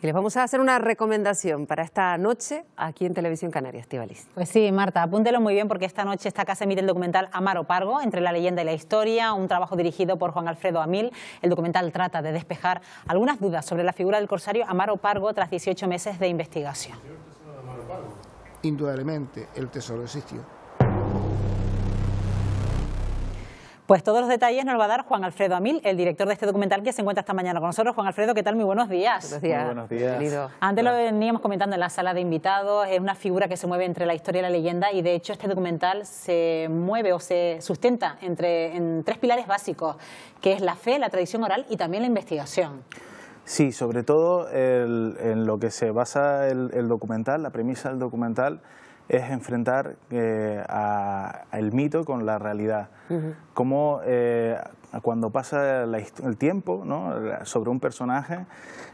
Y les vamos a hacer una recomendación para esta noche aquí en Televisión Canaria, Estíbaliz. Pues sí, Marta, apúntelo muy bien porque esta noche esta casa emite el documental Amaro Pargo, entre la leyenda y la historia, un trabajo dirigido por Juan Alfredo Amil. El documental trata de despejar algunas dudas sobre la figura del corsario Amaro Pargo tras 18 meses de investigación. Indudablemente el tesoro existió. Pues todos los detalles nos lo va a dar Juan Alfredo Amil, el director de este documental que se encuentra esta mañana con nosotros. Juan Alfredo, ¿qué tal? Muy buenos días. Buenos días. Muy buenos días. Bienvenido. Antes lo veníamos comentando en la sala de invitados, es una figura que se mueve entre la historia y la leyenda y de hecho este documental se mueve o se sustenta en tres pilares básicos, que es la fe, la tradición oral y también la investigación. Sí, sobre todo en lo que se basa el documental, la premisa del documental es enfrentar el mito con la realidad. Cómo cuando pasa el tiempo, ¿no?, sobre un personaje,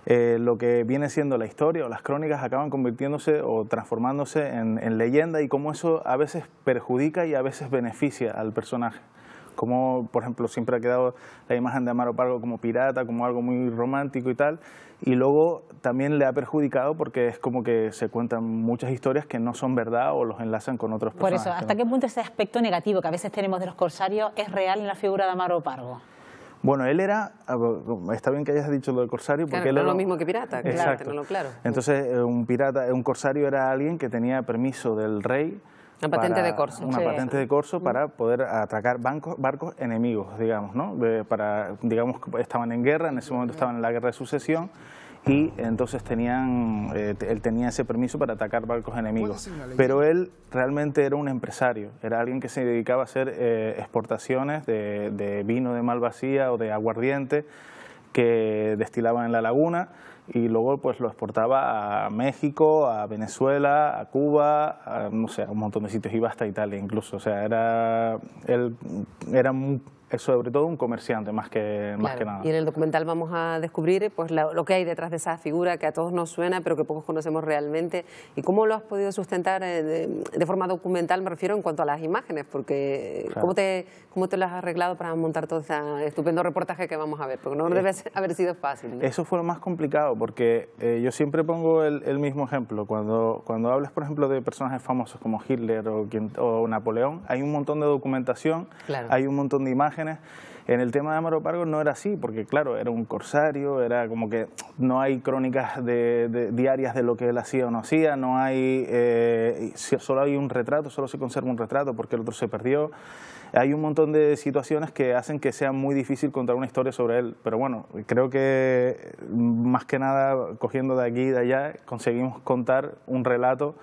lo que viene siendo la historia o las crónicas acaban convirtiéndose o transformándose en leyenda y cómo eso a veces perjudica y a veces beneficia al personaje. Como, por ejemplo, siempre ha quedado la imagen de Amaro Pargo como pirata, como algo muy romántico y tal, y luego también le ha perjudicado porque es como que se cuentan muchas historias que no son verdad o los enlazan con otros personajes. Por eso, ¿hasta qué punto ese aspecto negativo que a veces tenemos de los corsarios es real en la figura de Amaro Pargo? Bueno, él era, está bien que hayas dicho lo del corsario, porque claro, él no era es lo mismo que pirata, claro, exacto. tenerlo claro. Entonces, un corsario era alguien que tenía permiso del rey. Una patente de corso. Una patente de corso para poder atracar barcos enemigos, digamos, ¿no? Digamos que estaban en guerra, en ese momento estaban en la guerra de sucesión y entonces él tenía ese permiso para atacar barcos enemigos. Pero él realmente era un empresario, era alguien que se dedicaba a hacer exportaciones de vino de Malvasía o de aguardiente que destilaban en la laguna y luego pues lo exportaba a México, a Venezuela, a Cuba, no sé, a un montón de sitios, iba hasta Italia incluso. O sea, él era sobre todo un comerciante más que nada. Y en el documental vamos a descubrir pues lo que hay detrás de esa figura que a todos nos suena pero que pocos conocemos realmente. ¿Y cómo lo has podido sustentar de forma documental? Me refiero en cuanto a las imágenes, porque claro. ¿cómo te lo has arreglado para montar todo ese estupendo reportaje que vamos a ver? Porque no debe haber sido fácil, ¿no? Eso fue lo más complicado porque yo siempre pongo el mismo ejemplo. Cuando hablas, por ejemplo, de personajes famosos como Hitler o Napoleón, hay un montón de documentación, claro. Hay un montón de imágenes. En el tema de Amaro Pargo no era así, porque claro, era un corsario, era como que no hay crónicas diarias de lo que él hacía o no hacía, no hay, solo hay un retrato, solo se conserva un retrato porque el otro se perdió. Hay un montón de situaciones que hacen que sea muy difícil contar una historia sobre él, pero bueno, creo que más que nada, cogiendo de aquí y de allá, conseguimos contar un relato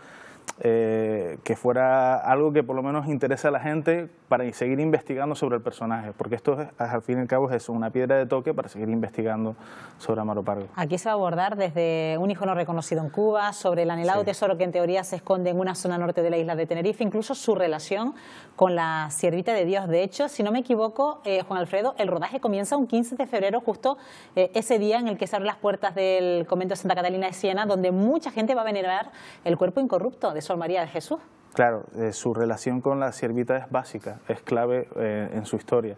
que fuera algo que por lo menos interese a la gente para seguir investigando sobre el personaje, porque esto al fin y al cabo es una piedra de toque para seguir investigando sobre Amaro Pargo. Aquí se va a abordar desde un hijo no reconocido en Cuba, sobre el anhelado tesoro que en teoría se esconde en una zona norte de la isla de Tenerife, incluso su relación con la siervita de Dios. De hecho, si no me equivoco, Juan Alfredo, el rodaje comienza un 15 de febrero, justo ese día en el que se abren las puertas del convento de Santa Catalina de Siena, donde mucha gente va a venerar el cuerpo incorrupto de Sor María de Jesús. Claro, su relación con la siervita es básica, es clave en su historia.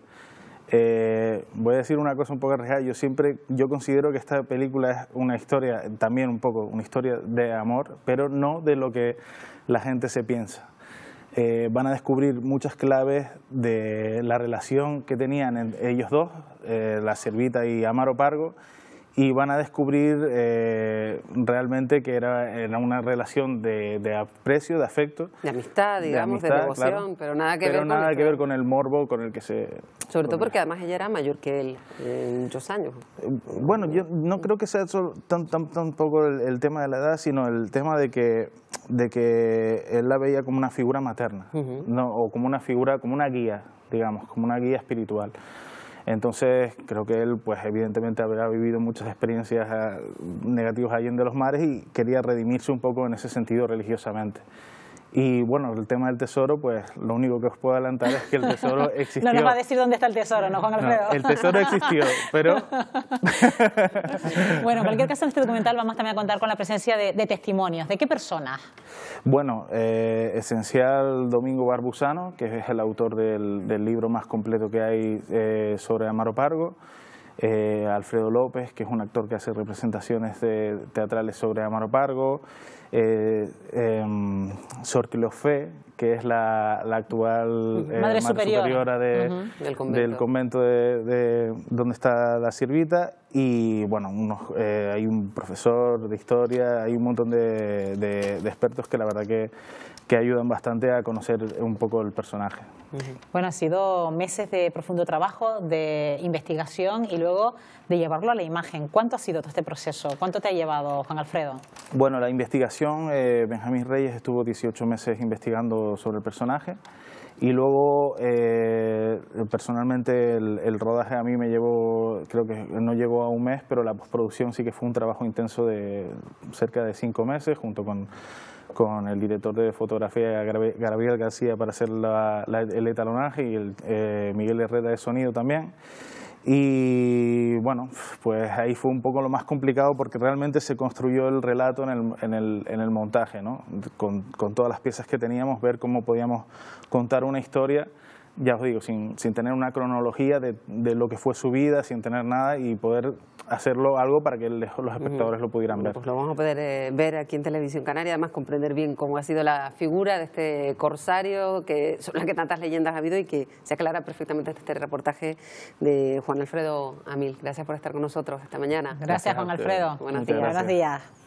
Voy a decir una cosa un poco arriesgada, yo considero que esta película es una historia, también un poco una historia de amor, pero no de lo que la gente se piensa. Van a descubrir muchas claves de la relación que tenían ellos dos, la siervita y Amaro Pargo, y van a descubrir realmente que era una relación de aprecio, de afecto. De amistad, digamos, de devoción, claro, pero nada que ver con el morbo con el que se... Sobre todo porque además ella era mayor que él en muchos años. Bueno, yo no creo que sea tampoco el tema de la edad, sino el tema de que él la veía como una figura materna, ¿no? O como una figura, como una guía, digamos, como una guía espiritual. Entonces creo que él pues evidentemente habrá vivido muchas experiencias negativas allí en de los mares y quería redimirse un poco en ese sentido religiosamente. Y bueno, el tema del tesoro, pues lo único que os puedo adelantar es que el tesoro existió. No nos va a decir dónde está el tesoro, ¿no, Juan Alfredo? No, el tesoro existió, pero... Bueno, en cualquier caso, en este documental vamos también a contar con la presencia de testimonios. ¿De qué personas? Bueno, esencial Domingo Barbusano, que es el autor del libro más completo que hay sobre Amaro Pargo. Alfredo López, que es un actor que hace representaciones teatrales sobre Amaro Pargo, Sor Cleofé, que es la actual madre superiora del convento de donde está la siervita, y bueno, hay un profesor de historia, hay un montón de expertos que la verdad que ayudan bastante a conocer un poco el personaje. Bueno, ha sido meses de profundo trabajo, de investigación y luego de llevarlo a la imagen. ¿Cuánto ha sido todo este proceso? ¿Cuánto te ha llevado, Juan Alfredo? Bueno, la investigación, Benjamín Reyes estuvo 18 meses investigando sobre el personaje, y luego personalmente el rodaje a mí me llevó, creo que no llegó a un mes, pero la postproducción sí que fue un trabajo intenso de cerca de 5 meses, junto con el director de fotografía Gabriel García para hacer el etalonaje, y Miguel Herrera de sonido también. Y bueno, pues ahí fue un poco lo más complicado, porque realmente se construyó el relato en el montaje, ¿no? Con todas las piezas que teníamos, ver cómo podíamos contar una historia, ya os digo, sin tener una cronología de lo que fue su vida, sin tener nada, y poder hacerlo algo para que los espectadores lo pudieran ver. Pues lo vamos a poder ver aquí en Televisión Canaria, además comprender bien cómo ha sido la figura de este corsario, sobre la que tantas leyendas ha habido, y que se aclara perfectamente este reportaje de Juan Alfredo Amil. Gracias por estar con nosotros esta mañana. Gracias, Juan Alfredo. Buenos días. Buenos días.